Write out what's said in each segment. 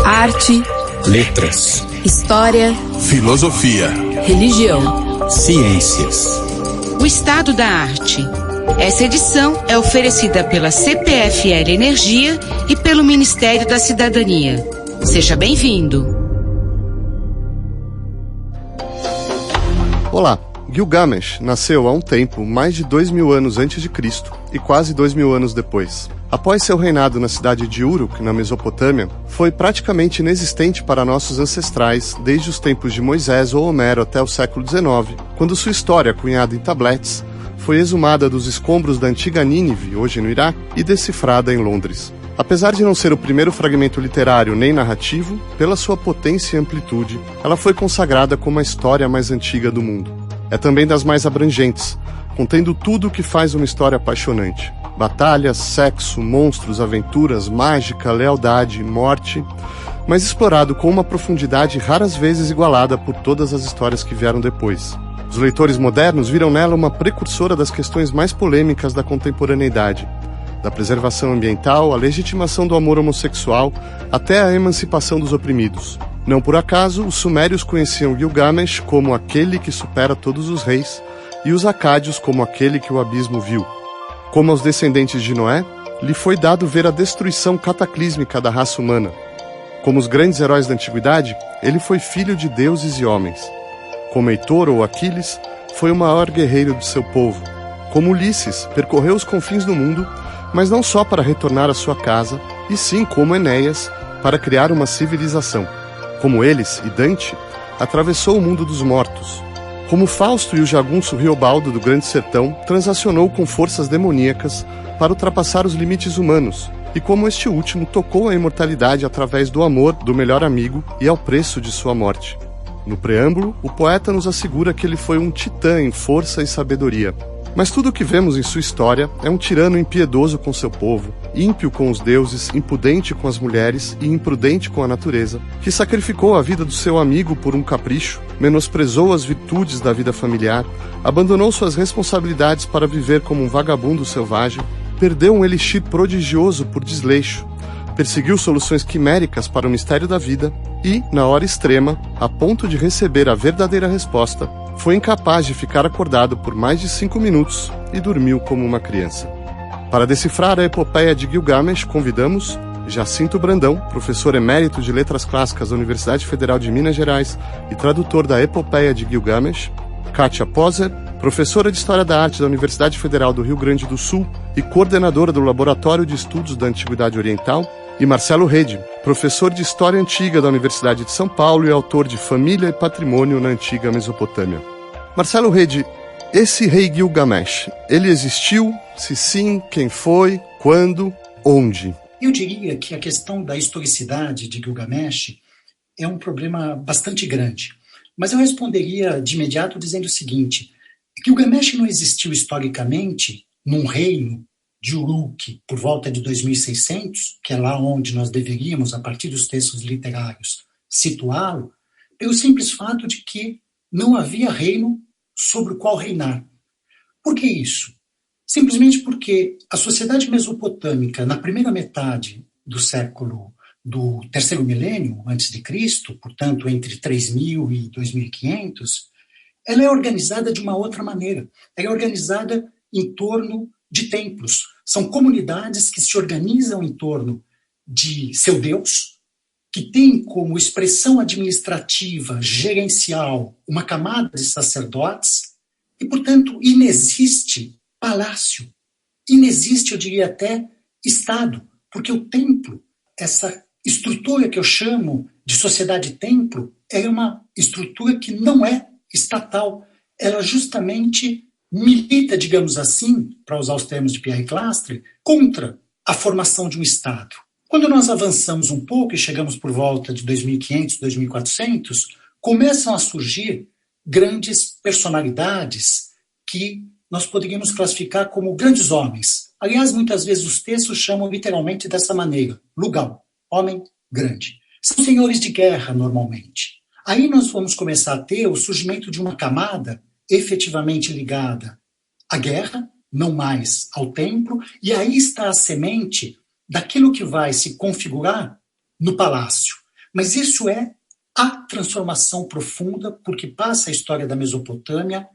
Arte, letras, história, filosofia, religião, ciências. O Estado da Arte. Essa edição é oferecida pela CPFL Energia e pelo Ministério da Cidadania. Seja bem-vindo. Olá, Gilgamesh nasceu há um tempo, mais de 2.000 anos antes de Cristo e quase 2.000 anos depois. Após seu reinado na cidade de Uruk, na Mesopotâmia, foi praticamente inexistente para nossos ancestrais desde os tempos de Moisés ou Homero até o século XIX, quando sua história, cunhada em tabletes, foi exumada dos escombros da antiga Nínive, hoje no Iraque, e decifrada em Londres. Apesar de não ser o primeiro fragmento literário nem narrativo, pela sua potência e amplitude, ela foi consagrada como a história mais antiga do mundo. É também das mais abrangentes, contendo tudo o que faz uma história apaixonante. Batalhas, sexo, monstros, aventuras, mágica, lealdade, morte, mas explorado com uma profundidade raras vezes igualada por todas as histórias que vieram depois. Os leitores modernos viram nela uma precursora das questões mais polêmicas da contemporaneidade, da preservação ambiental, à legitimação do amor homossexual, até a emancipação dos oprimidos. Não por acaso, os sumérios conheciam Gilgamesh como aquele que supera todos os reis, e os acádios como aquele que o abismo viu. Como aos descendentes de Noé, lhe foi dado ver a destruição cataclísmica da raça humana. Como os grandes heróis da antiguidade, ele foi filho de deuses e homens. Como Heitor ou Aquiles, foi o maior guerreiro de seu povo. Como Ulisses, percorreu os confins do mundo, mas não só para retornar à sua casa, e sim como Enéas, para criar uma civilização. Como eles e Dante, atravessou o mundo dos mortos. Como Fausto e o jagunço Riobaldo do Grande Sertão, transacionou com forças demoníacas para ultrapassar os limites humanos, e como este último tocou a imortalidade através do amor do melhor amigo e ao preço de sua morte. No preâmbulo, o poeta nos assegura que ele foi um titã em força e sabedoria. Mas tudo o que vemos em sua história é um tirano impiedoso com seu povo, ímpio com os deuses, impudente com as mulheres e imprudente com a natureza, que sacrificou a vida do seu amigo por um capricho, menosprezou as virtudes da vida familiar, abandonou suas responsabilidades para viver como um vagabundo selvagem, perdeu um elixir prodigioso por desleixo, perseguiu soluções quiméricas para o mistério da vida e, na hora extrema, a ponto de receber a verdadeira resposta, foi incapaz de ficar acordado por mais de 5 minutos e dormiu como uma criança. Para decifrar a epopeia de Gilgamesh, convidamos Jacinto Brandão, professor emérito de Letras Clássicas da Universidade Federal de Minas Gerais e tradutor da epopeia de Gilgamesh, Kátia Poser, professora de História da Arte da Universidade Federal do Rio Grande do Sul e coordenadora do Laboratório de Estudos da Antiguidade Oriental, e Marcelo Rede, professor de História Antiga da Universidade de São Paulo e autor de Família e Patrimônio na Antiga Mesopotâmia. Marcelo Rede, esse rei Gilgamesh, ele existiu? Se sim, quem foi? Quando? Onde? Eu diria que a questão da historicidade de Gilgamesh é um problema bastante grande. Mas eu responderia de imediato dizendo o seguinte: Gilgamesh não existiu historicamente num reino de Uruk por volta de 2600, que é lá onde nós deveríamos, a partir dos textos literários, situá-lo, pelo simples fato de que não havia reino sobre o qual reinar. Por que isso? Simplesmente porque a sociedade mesopotâmica, na primeira metade do terceiro milênio antes de Cristo, portanto entre 3000 e 2500, ela é organizada de uma outra maneira. Ela é organizada em torno de templos. São comunidades que se organizam em torno de seu Deus, que tem como expressão administrativa, gerencial, uma camada de sacerdotes, e, portanto, inexiste palácio, inexiste, eu diria até, Estado, porque o templo, essa estrutura que eu chamo de sociedade-templo, é uma estrutura que não é estatal, ela justamente milita, digamos assim, para usar os termos de Pierre Clastre, contra a formação de um Estado. Quando nós avançamos um pouco e chegamos por volta de 2500, 2400, começam a surgir grandes personalidades que nós poderíamos classificar como grandes homens. Aliás, muitas vezes os textos chamam literalmente dessa maneira: Lugal, homem grande. São senhores de guerra, normalmente. Aí nós vamos começar a ter o surgimento de uma camada efetivamente ligada à guerra, não mais ao templo, e aí está a semente daquilo que vai se configurar no palácio. Mas isso é a transformação profunda, porque passa a história da Mesopotâmia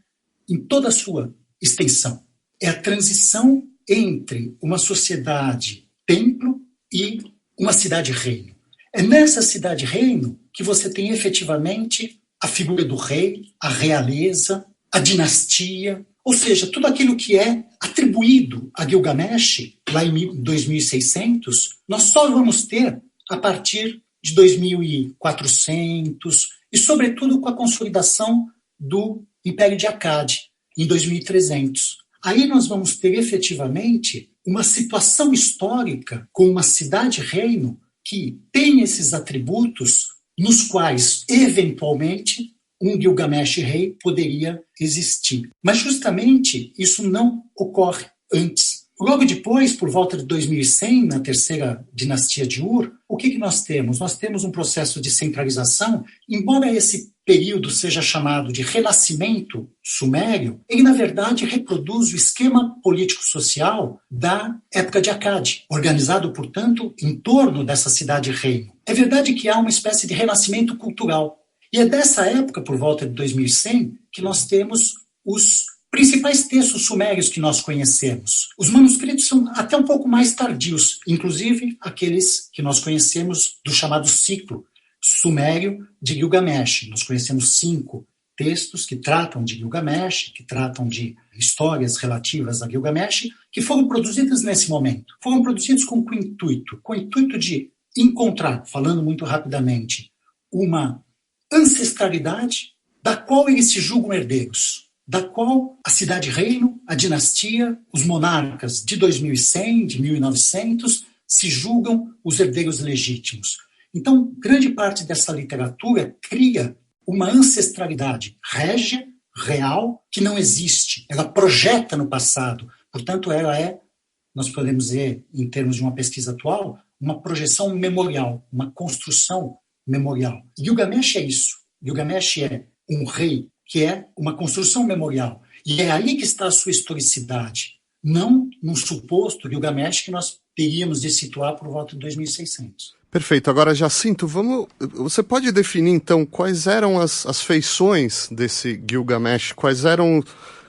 em toda a sua extensão. É a transição entre uma sociedade-templo e uma cidade-reino. É nessa cidade-reino que você tem efetivamente a figura do rei, a realeza, a dinastia, ou seja, tudo aquilo que é atribuído a Gilgamesh, lá em 2600, nós só vamos ter a partir de 2400 e, sobretudo, com a consolidação do Império de Akkad, em 2300. Aí nós vamos ter, efetivamente, uma situação histórica com uma cidade-reino que tem esses atributos nos quais, eventualmente, um Gilgamesh rei poderia existir. Mas, justamente, isso não ocorre antes. Logo depois, por volta de 2100, na terceira dinastia de Ur, o que nós temos? Nós temos um processo de centralização, embora esse período seja chamado de renascimento sumério, ele, na verdade, reproduz o esquema político-social da época de Akkad, organizado, portanto, em torno dessa cidade-reino. É verdade que há uma espécie de renascimento cultural. E é dessa época, por volta de 2100, que nós temos os principais textos sumérios que nós conhecemos. Os manuscritos são até um pouco mais tardios, inclusive aqueles que nós conhecemos do chamado ciclo sumério de Gilgamesh. Nós conhecemos 5 textos que tratam de Gilgamesh, que tratam de histórias relativas a Gilgamesh, que foram produzidas nesse momento. Foram produzidos com o intuito de encontrar, falando muito rapidamente, uma ancestralidade da qual eles se julgam herdeiros, da qual a cidade-reino, a dinastia, os monarcas de 2100, de 1900, se julgam os herdeiros legítimos. Então, grande parte dessa literatura cria uma ancestralidade régia, real, que não existe. Ela projeta no passado. Portanto, ela é, nós podemos dizer, em termos de uma pesquisa atual, uma projeção memorial, uma construção memorial. Gilgamesh é isso. Gilgamesh é um rei que é uma construção memorial. E é aí que está a sua historicidade, não num suposto Gilgamesh que nós teríamos de situar por volta de 2600. Perfeito. Agora, Jacinto, você pode definir, então, quais eram as feições desse Gilgamesh?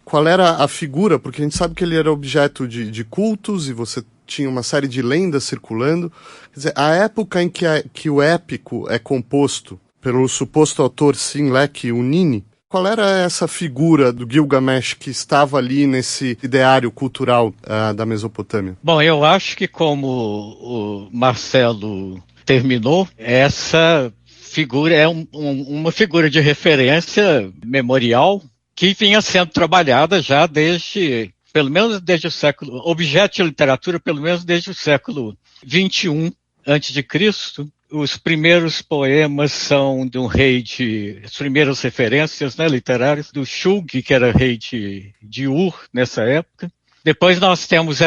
Qual era a figura? Porque a gente sabe que ele era objeto de cultos e você tinha uma série de lendas circulando. Quer dizer, a época em que o épico é composto pelo suposto autor Sinlek Unini, qual era essa figura do Gilgamesh que estava ali nesse ideário cultural da Mesopotâmia? Bom, eu acho que, como o Marcelo terminou, essa figura é uma figura de referência memorial que vinha sendo trabalhada já pelo menos desde o século, objeto de literatura, pelo menos desde o século XXI a.C. Os primeiros poemas são de um rei as primeiras referências, né, literárias, do Shulgi, que era rei de Ur nessa época. Depois nós temos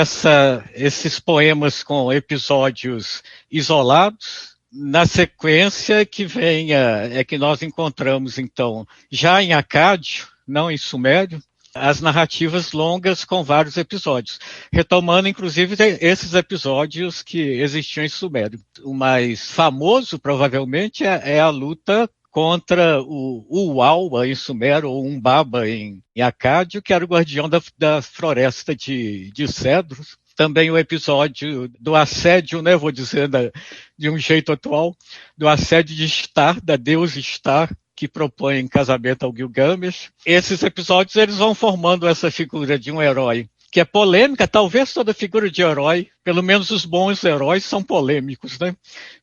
esses poemas com episódios isolados. Na sequência que vem é que nós encontramos, então, já em Acádio, não em Sumério, as narrativas longas com vários episódios, retomando inclusive esses episódios que existiam em Sumério. O mais famoso, provavelmente, é a luta contra o Uaua em Sumério, ou Umbaba em Acádio, que era o guardião da floresta de cedros. Também o episódio do assédio, né, vou dizer de um jeito atual, do assédio de Star, da deusa Star, que propõe casamento ao Gilgamesh. Esses episódios eles vão formando essa figura de um herói que é polêmica. Talvez toda figura de herói, pelo menos os bons heróis, são polêmicos, né?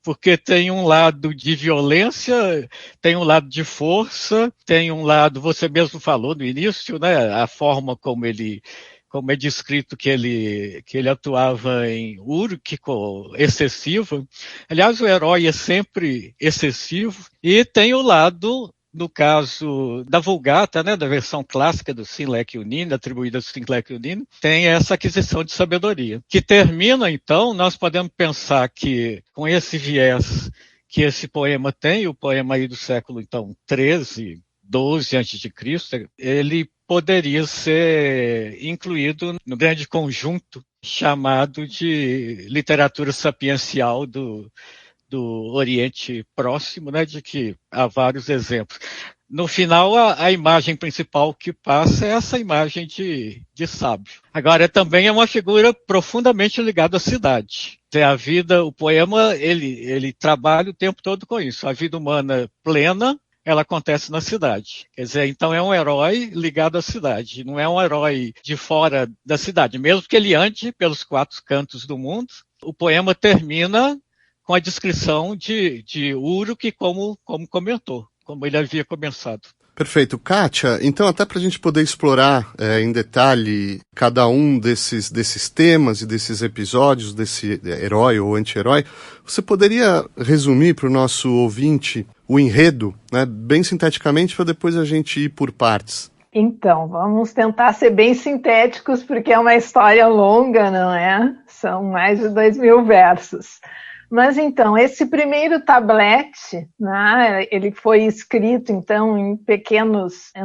Porque tem um lado de violência, tem um lado de força, tem um lado, você mesmo falou no início, né? A forma como é descrito que ele atuava em Úrquico, excessivo. Aliás, o herói é sempre excessivo. E tem o lado, no caso da Vulgata, né, da versão clássica do Sinlek Unini, atribuída ao Sinlek Unini, tem essa aquisição de sabedoria. Que termina, então, nós podemos pensar que, com esse viés que esse poema tem, o poema aí do século, então, 13, 12 a.C., ele poderia ser incluído no grande conjunto chamado de literatura sapiencial do do Oriente Próximo, né, de que há vários exemplos. No final, a imagem principal que passa é essa imagem de sábio. Agora, também é uma figura profundamente ligada à cidade. A vida, o poema, ele trabalha o tempo todo com isso. A vida humana plena, ela acontece na cidade. Quer dizer, então é um herói ligado à cidade, não é um herói de fora da cidade. Mesmo que ele ande pelos 4 cantos do mundo, o poema termina com a descrição de Uruk, como comentou, como ele havia começado. Perfeito. Kátia, então até para a gente poder explorar em detalhe cada um desses temas e desses episódios, desse herói ou anti-herói, você poderia resumir para o nosso ouvinte o enredo, né, bem sinteticamente, para depois a gente ir por partes? Então, vamos tentar ser bem sintéticos, porque é uma história longa, não é? São mais de 2.000 versos. Mas então, esse primeiro tablete, né, ele foi escrito então em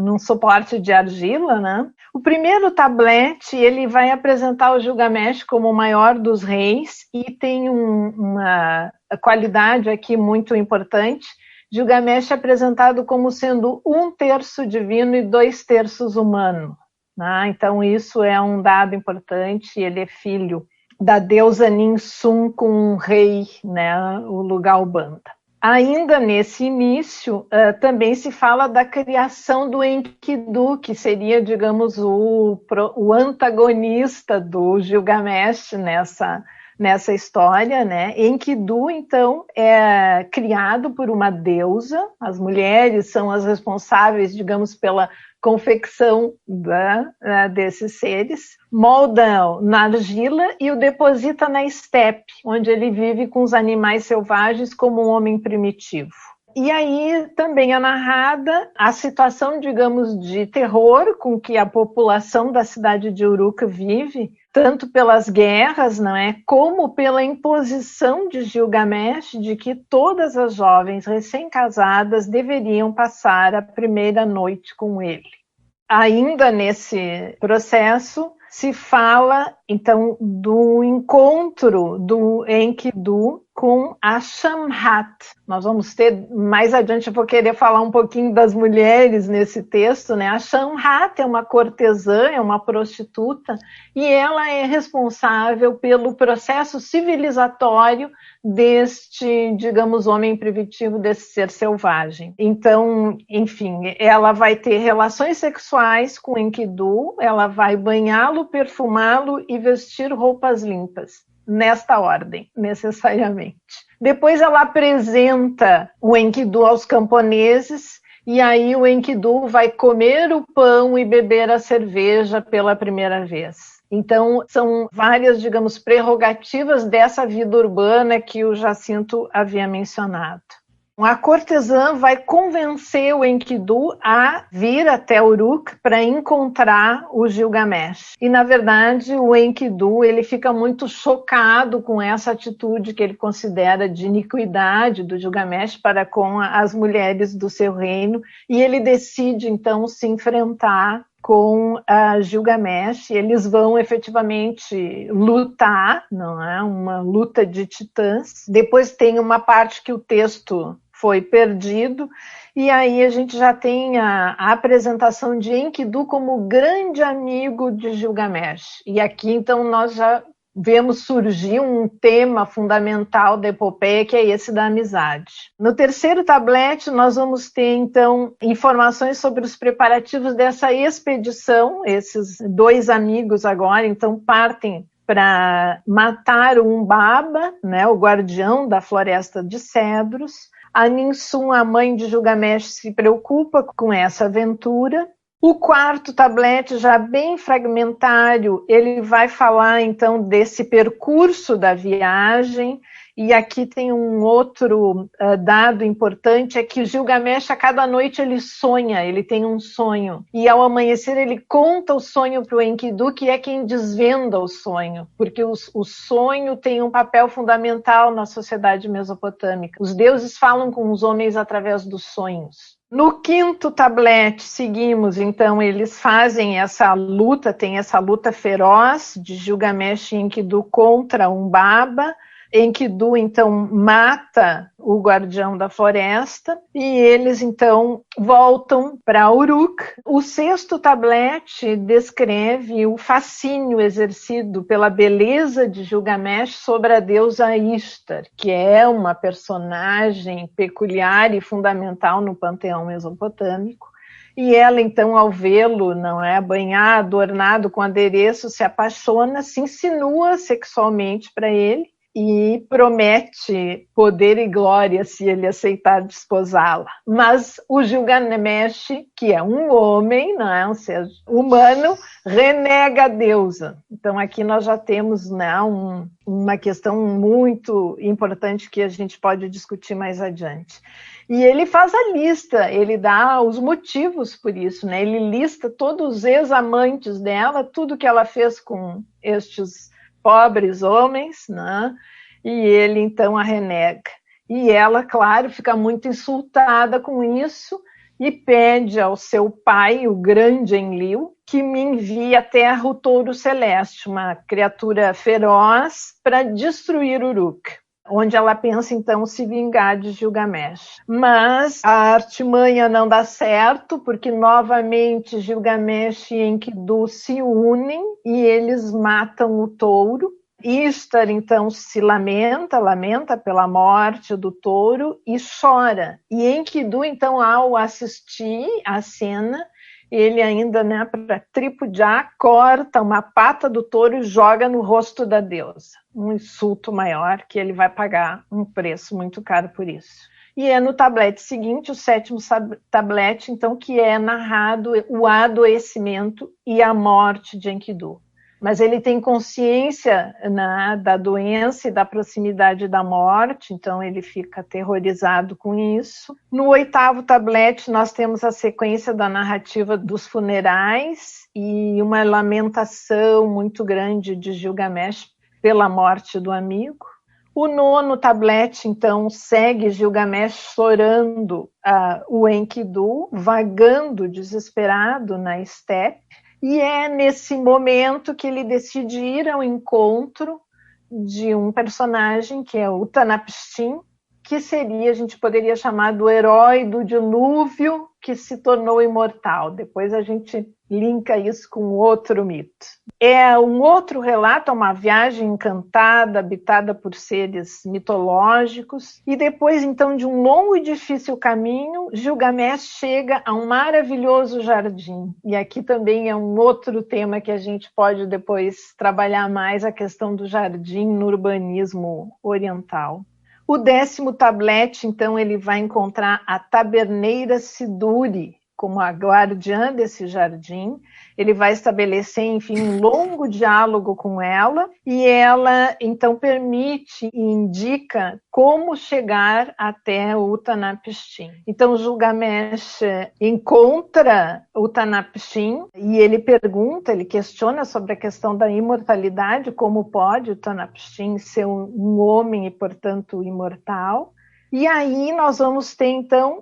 num suporte de argila, né? O primeiro tablete, ele vai apresentar o Gilgamesh como o maior dos reis e tem uma qualidade aqui muito importante. Gilgamesh é apresentado como sendo 1/3 divino e 2/3 humano, né? Então isso é um dado importante, ele é filho da deusa Ninsun com um rei, né, o Lugalbanda. Ainda nesse início, também se fala da criação do Enkidu, que seria, digamos, o antagonista do Gilgamesh nessa história, né? Enkidu, então, é criado por uma deusa, as mulheres são as responsáveis, digamos, pela confecção desses seres, molda na argila e o deposita na estepe, onde ele vive com os animais selvagens como um homem primitivo. E aí também é narrada a situação, digamos, de terror com que a população da cidade de Uruk vive, tanto pelas guerras, não é, como pela imposição de Gilgamesh de que todas as jovens recém-casadas deveriam passar a primeira noite com ele. Ainda nesse processo, se fala, então, do encontro do Enkidu com a Shamhat. Nós vamos ter, mais adiante eu vou querer falar um pouquinho das mulheres nesse texto, né? A Shamhat é uma cortesã, é uma prostituta, e ela é responsável pelo processo civilizatório deste, digamos, homem primitivo, desse ser selvagem. Então, enfim, ela vai ter relações sexuais com Enkidu, ela vai banhá-lo, perfumá-lo e vestir roupas limpas. Nesta ordem, necessariamente. Depois ela apresenta o Enkidu aos camponeses, e aí o Enkidu vai comer o pão e beber a cerveja pela primeira vez. Então, são várias, digamos, prerrogativas dessa vida urbana que o Jacinto havia mencionado. A cortesã vai convencer o Enkidu a vir até Uruk para encontrar o Gilgamesh. E, na verdade, o Enkidu ele fica muito chocado com essa atitude que ele considera de iniquidade do Gilgamesh para com as mulheres do seu reino, e ele decide, então, se enfrentar com a Gilgamesh. Eles vão efetivamente lutar, não é? Uma luta de titãs. Depois tem uma parte que o texto foi perdido, e aí a gente já tem a apresentação de Enkidu como grande amigo de Gilgamesh. E aqui, então, nós já vemos surgir um tema fundamental da epopeia, que é esse da amizade. No terceiro tablete, nós vamos ter, então, informações sobre os preparativos dessa expedição. Esses 2 amigos agora, então, partem para matar o Umbaba, né, o guardião da floresta de cedros. A Ninsun, a mãe de Gilgamesh, se preocupa com essa aventura. O quarto tablete, já bem fragmentário, ele vai falar então desse percurso da viagem, e aqui tem um outro dado importante, é que Gilgamesh a cada noite ele sonha, ele tem um sonho, e ao amanhecer ele conta o sonho para o Enkidu, que é quem desvenda o sonho, porque o sonho tem um papel fundamental na sociedade mesopotâmica. Os deuses falam com os homens através dos sonhos. No quinto tablete, seguimos, então, eles fazem essa luta, tem essa luta feroz de Gilgamesh e Enkidu contra Umbaba. Enkidu, então, mata o guardião da floresta e eles, então, voltam para Uruk. O 6º tablete descreve o fascínio exercido pela beleza de Gilgamesh sobre a deusa Ishtar, que é uma personagem peculiar e fundamental no panteão mesopotâmico. E ela, então, ao vê-lo, não é, banhado, ornado com adereço, se apaixona, se insinua sexualmente para ele e promete poder e glória se ele aceitar desposá-la. Mas o Gilgamesh, que é um homem, não é um ser humano, renega a deusa. Então aqui nós já temos, né, uma questão muito importante que a gente pode discutir mais adiante. E ele faz a lista, ele dá os motivos por isso, né? Ele lista todos os ex-amantes dela, tudo que ela fez com estes pobres homens, né? E ele então a renega. E ela, claro, fica muito insultada com isso e pede ao seu pai, o grande Enlil, que me envie à terra o touro celeste, uma criatura feroz, para destruir Uruk, onde ela pensa, então, se vingar de Gilgamesh. Mas a artimanha não dá certo, porque, novamente, Gilgamesh e Enkidu se unem e eles matam o touro. Ishtar, então, se lamenta pela morte do touro e chora. E Enkidu, então, ao assistir a cena, ele ainda, né, para tripudiar, corta uma pata do touro e joga no rosto da deusa. Um insulto maior, que ele vai pagar um preço muito caro por isso. E é no tablete seguinte, o 7º tablete, então, que é narrado o adoecimento e a morte de Enkidu. Mas ele tem consciência, né, da doença e da proximidade da morte, então ele fica aterrorizado com isso. No 8º tablete, nós temos a sequência da narrativa dos funerais e uma lamentação muito grande de Gilgamesh pela morte do amigo. O 9º tablete, então, segue Gilgamesh chorando o Enkidu, vagando desesperado na estepe. E é nesse momento que ele decide ir ao encontro de um personagem que é o Utanapishtim, que seria, a gente poderia chamar do herói do dilúvio que se tornou imortal. Depois a gente linka isso com outro mito. É um outro relato, uma viagem encantada, habitada por seres mitológicos, e depois, então, de um longo e difícil caminho, Gilgamesh chega a um maravilhoso jardim. E aqui também é um outro tema que a gente pode depois trabalhar mais, a questão do jardim no urbanismo oriental. O 10º tablete, então, ele vai encontrar a taberneira Siduri como a guardiã desse jardim. Ele vai estabelecer, enfim, um longo diálogo com ela e ela, então, permite e indica como chegar até o Utanapishtim. Então, Gilgamesh encontra o Utanapishtim e ele pergunta, ele questiona sobre a questão da imortalidade, como pode o Utanapishtim ser um homem e, portanto, imortal. E aí nós vamos ter, então,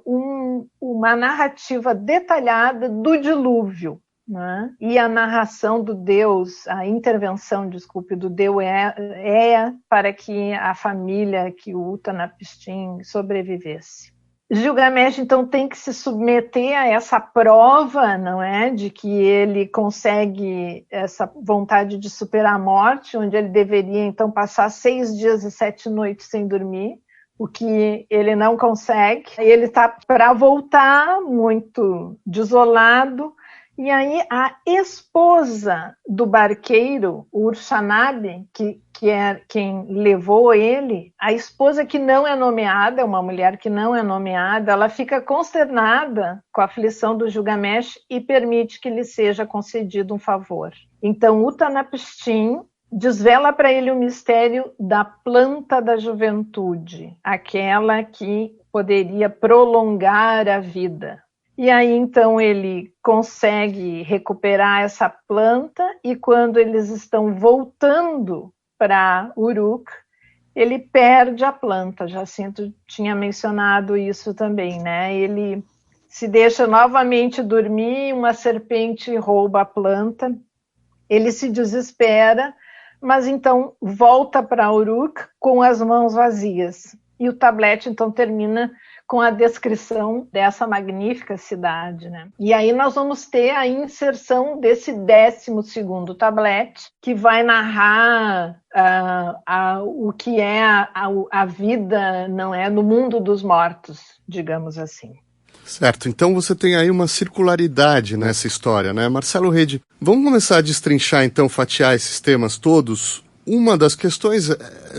uma narrativa detalhada do dilúvio, né? E a narração do Deus, a intervenção, desculpe, do Deus Ea para que a família, que o Utanapishtim sobrevivesse. Gilgamesh, então, tem que se submeter a essa prova, não é, de que ele consegue essa vontade de superar a morte, onde ele deveria, então, passar 6 dias e 7 noites sem dormir, o que ele não consegue. Ele está para voltar muito desolado, e aí a esposa do barqueiro, o Urshanabi, que é quem levou ele, a esposa que não é nomeada, é uma mulher que não é nomeada, ela fica consternada com a aflição do Gilgamesh e permite que lhe seja concedido um favor. Então, Utanapishtim desvela para ele o mistério da planta da juventude, aquela que poderia prolongar a vida. E aí, então, ele consegue recuperar essa planta e quando eles estão voltando para Uruk, ele perde a planta. Jacinto tinha mencionado isso também, né? Ele se deixa novamente dormir, uma serpente rouba a planta, ele se desespera, mas então volta para Uruk com as mãos vazias. E o tablete então termina com a descrição dessa magnífica cidade, né? E aí nós vamos ter a inserção desse 12º tablete, que vai narrar o que é a vida, não é, no mundo dos mortos, digamos assim. Certo, então você tem aí uma circularidade nessa história, né? Marcelo Rede, vamos começar a destrinchar, então, fatiar esses temas todos. Uma das questões,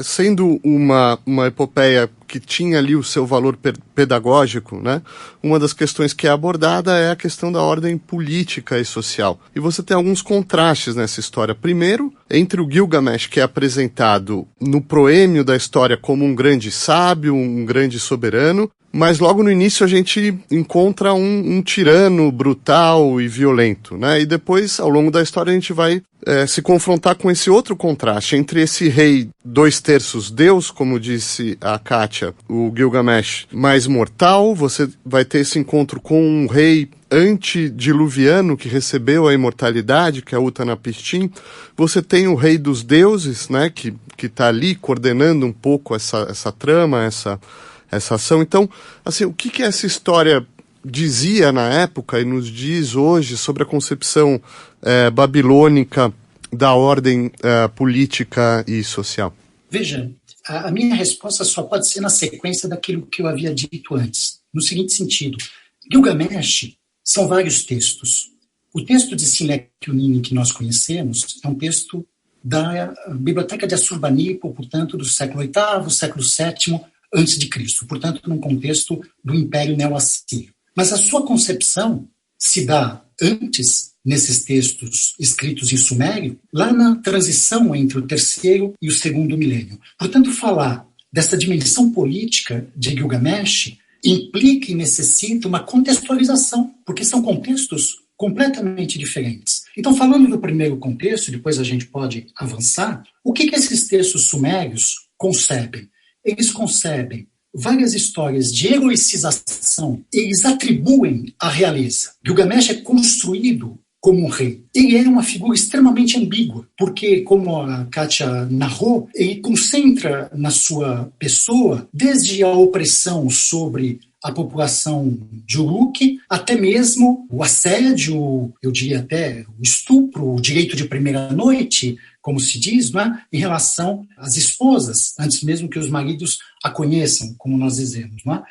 sendo uma epopeia que tinha ali o seu valor pedagógico, né? Uma das questões que é abordada é a questão da ordem política e social. E você tem alguns contrastes nessa história. Primeiro, entre o Gilgamesh, que é apresentado no proêmio da história como um grande sábio, um grande soberano, mas logo no início a gente encontra um tirano brutal e violento, né? E depois, ao longo da história, a gente vai se confrontar com esse outro contraste entre esse rei 2/3 Deus, como disse a Kátia, o Gilgamesh, mais mortal. Você vai ter esse encontro com um rei antediluviano que recebeu a imortalidade, que é Utnapishtim. Você tem o rei dos deuses, né? Que está ali coordenando um pouco essa trama, essa ação. Então, assim, o que essa história dizia na época e nos diz hoje sobre a concepção babilônica da ordem política e social? Veja, a minha resposta só pode ser na sequência daquilo que eu havia dito antes, no seguinte sentido: Gilgamesh são vários textos. O texto de Sinekh-Unini que nós conhecemos é um texto da Biblioteca de Assurbanipal, portanto, do século VIII, século VII antes de Cristo, portanto, num contexto do Império Neo-Assírio. Mas a sua concepção se dá antes, nesses textos escritos em sumério, lá na transição entre o 3º e o 2º milênio. Portanto, falar dessa dimensão política de Gilgamesh implica e necessita uma contextualização, porque são contextos completamente diferentes. Então, falando do primeiro contexto, depois a gente pode avançar, o que esses textos sumérios concebem? Eles concebem várias histórias de heroicização, eles atribuem a realeza. Gilgamesh é construído como um rei. Ele é uma figura extremamente ambígua, porque, como a Kátia narrou, ele concentra na sua pessoa desde a opressão sobre a população de Uruk, até mesmo o assédio, eu diria até o estupro, o direito de primeira noite, como se diz, não é? Em relação às esposas, antes mesmo que os maridos a conheçam, como nós dizemos. Não é?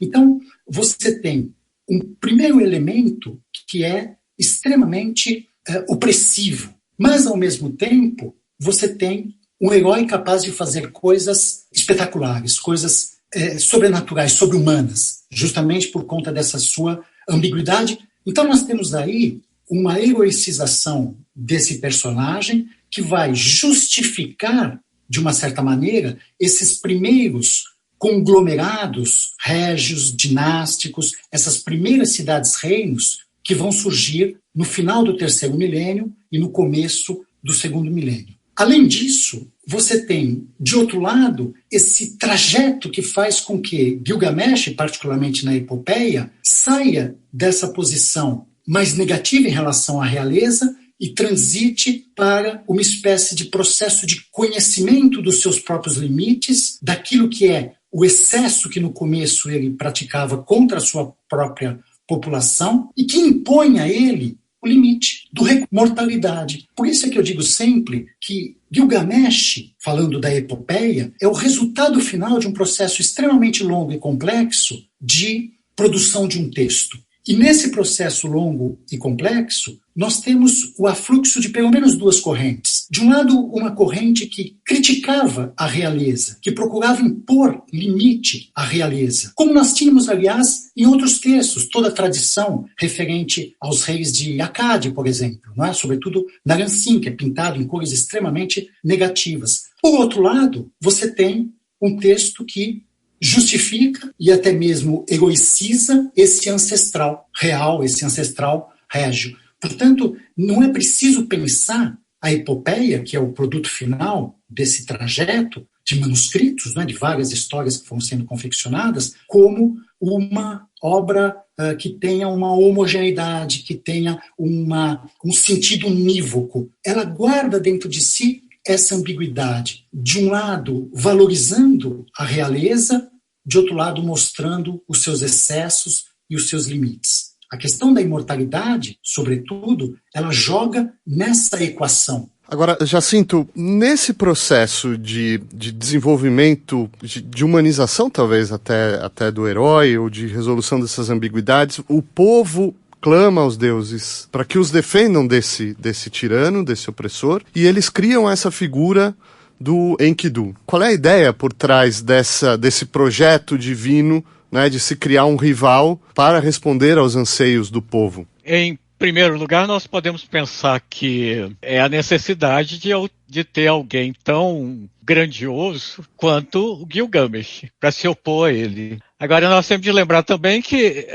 Então, você tem um primeiro elemento que é extremamente opressivo, mas, ao mesmo tempo, você tem um herói capaz de fazer coisas espetaculares, coisas sobrenaturais, sobre-humanas, justamente por conta dessa sua ambiguidade. Então, nós temos aí uma heroicização desse personagem que vai justificar, de uma certa maneira, esses primeiros conglomerados régios, dinásticos, essas primeiras cidades-reinos que vão surgir no final do 3º milênio e no começo do 2º milênio. Além disso, você tem, de outro lado, esse trajeto que faz com que Gilgamesh, particularmente na epopeia, saia dessa posição mais negativa em relação à realeza e transite para uma espécie de processo de conhecimento dos seus próprios limites, daquilo que é o excesso que no começo ele praticava contra a sua própria população e que impõe a ele o limite do mortalidade. Por isso é que eu digo sempre que Gilgamesh, falando da epopeia, é o resultado final de um processo extremamente longo e complexo de produção de um texto. E nesse processo longo e complexo, nós temos o afluxo de pelo menos duas correntes. De um lado, uma corrente que criticava a realeza, que procurava impor limite à realeza, como nós tínhamos, aliás, em outros textos, toda a tradição referente aos reis de Akkad, por exemplo, não é? Sobretudo Naram-Sin, que é pintado em cores extremamente negativas. Por outro lado, você tem um texto que justifica e até mesmo heroiciza esse ancestral real, esse ancestral régio. Portanto, não é preciso pensar a epopeia, que é o produto final desse trajeto de manuscritos, né, de várias histórias que foram sendo confeccionadas, como uma obra que tenha uma homogeneidade, que tenha um sentido unívoco. Ela guarda dentro de si essa ambiguidade? De um lado, valorizando a realeza, de outro lado, mostrando os seus excessos e os seus limites. A questão da imortalidade, sobretudo, ela joga nessa equação. Agora, Jacinto, nesse processo de desenvolvimento, de humanização talvez até do herói, ou de resolução dessas ambiguidades, o povo clama aos deuses para que os defendam desse tirano, desse opressor, e eles criam essa figura do Enkidu. Qual é a ideia por trás desse projeto divino, né, de se criar um rival para responder aos anseios do povo? Em primeiro lugar, nós podemos pensar que é a necessidade de ter alguém tão grandioso quanto o Gilgamesh, para se opor a ele. Agora, nós temos de lembrar também que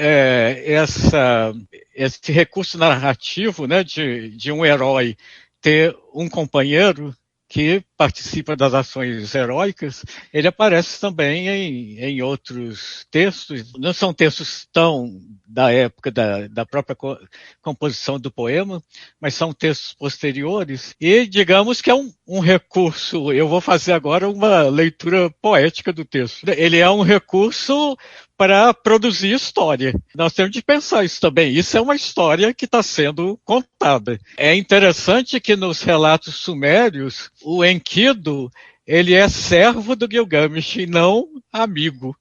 esse recurso narrativo, né, de um herói ter um companheiro que participa das ações heróicas, ele aparece também em outros textos. Não são textos tão da época da própria composição do poema, mas são textos posteriores. E digamos que é um recurso, eu vou fazer agora uma leitura poética do texto. Ele é um recurso para produzir história. Nós temos de pensar isso também. Isso é uma história que está sendo contada. É interessante que nos relatos sumérios, o Enkidu, ele é servo do Gilgamesh e não amigo.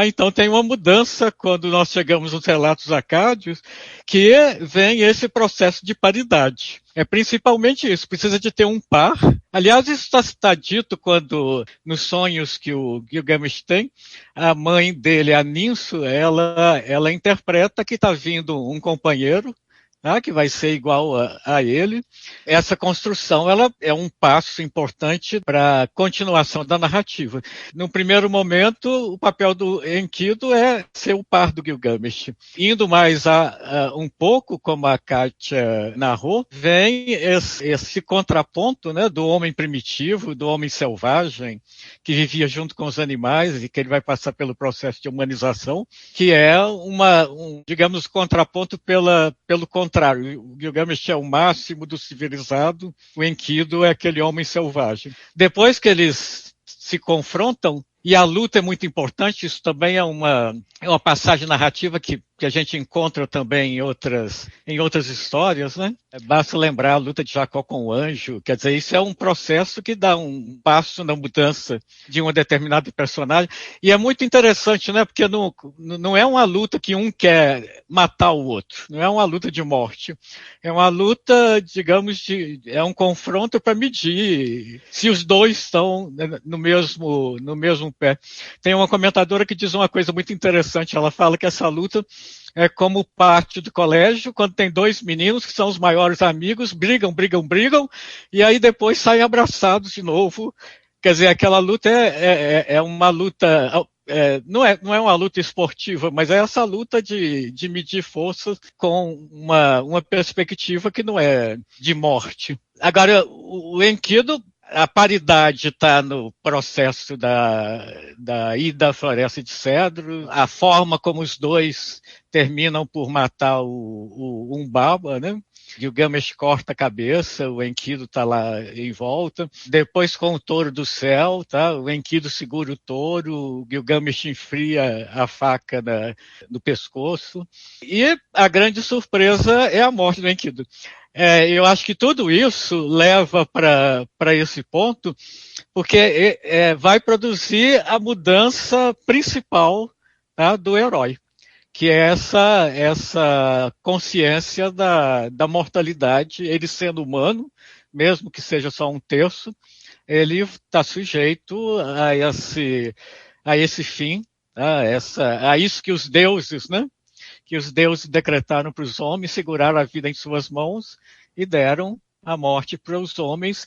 Então tem uma mudança quando nós chegamos nos relatos acádios, que vem esse processo de paridade. É principalmente isso, precisa de ter um par. Aliás, isso está dito quando, nos sonhos que o Gilgamesh tem, a mãe dele, a Ninso, ela interpreta que está vindo um companheiro, que vai ser igual a ele. Essa construção ela é um passo importante para a continuação da narrativa. No primeiro momento, o papel do Enkidu é ser o par do Gilgamesh. Indo mais um pouco, como a Kátia narrou, vem esse contraponto, né, do homem primitivo, do homem selvagem, que vivia junto com os animais e que ele vai passar pelo processo de humanização, que é digamos, contraponto pelo contrário. O Gilgamesh é o máximo do civilizado, o Enkidu é aquele homem selvagem. Depois que eles se confrontam, e a luta é muito importante, isso também é uma passagem narrativa que a gente encontra também em outras histórias, né? Basta lembrar a luta de Jacó com o anjo, quer dizer, isso é um processo que dá um passo na mudança de uma determinada personagem, e é muito interessante, né? Porque não é uma luta que um quer matar o outro, não é uma luta de morte, é uma luta, digamos, é um confronto para medir se os dois estão no mesmo pé. Tem uma comentadora que diz uma coisa muito interessante, ela fala que essa luta é como o pátio do colégio, quando tem dois meninos que são os maiores amigos, brigam, e aí depois saem abraçados de novo. Quer dizer, aquela luta é uma luta, não é uma luta esportiva, mas é essa luta de medir forças com uma perspectiva que não é de morte. Agora, o Enkidu, a paridade está no processo da ida à floresta de cedro, a forma como os dois terminam por matar o Umbaba, né? Gilgamesh corta a cabeça, o Enkidu está lá em volta. Depois com o touro do céu, tá? O Enkidu segura o touro, o Gilgamesh enfria a faca no pescoço. E a grande surpresa é a morte do Enkidu. Eu acho que tudo isso leva para esse ponto, porque vai produzir a mudança principal, tá, do herói, que é essa consciência da mortalidade. Ele sendo humano, mesmo que seja só um terço, ele está sujeito a esse fim, a isso que os deuses, né? Que os deuses decretaram para os homens, seguraram a vida em suas mãos e deram a morte para os homens,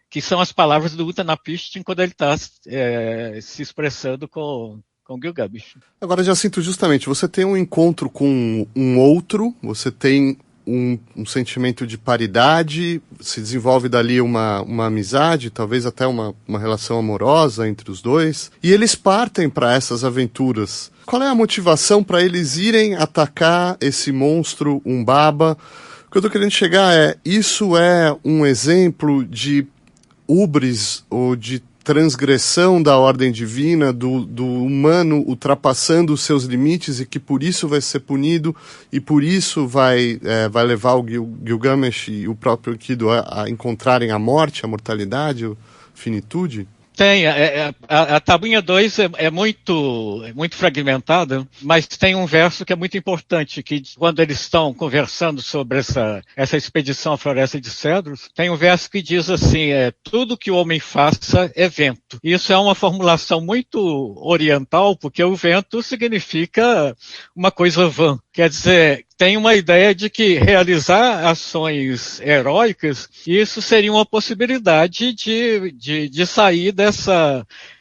que são as palavras do Utnapishtim quando ele está se expressando com Gilgamesh. Agora, Jacinto, justamente, você tem um encontro com um outro, você tem um sentimento de paridade, se desenvolve dali uma amizade, talvez até uma relação amorosa entre os dois, e eles partem para essas aventuras. Qual é a motivação para eles irem atacar esse monstro Umbaba? O que eu estou querendo chegar isso é um exemplo de hubris ou de transgressão da ordem divina, do humano ultrapassando os seus limites e que por isso vai ser punido e por isso vai levar o Gilgamesh e o próprio Enkidu a encontrarem a morte, a mortalidade, a finitude? Tem, a tabuinha 2 é muito fragmentada, mas tem um verso que é muito importante, que quando eles estão conversando sobre essa expedição à Floresta de Cedros, tem um verso que diz assim, tudo que o homem faça é vento. Isso é uma formulação muito oriental, porque o vento significa uma coisa vã. Quer dizer, tem uma ideia de que realizar ações heróicas, isso seria uma possibilidade de sair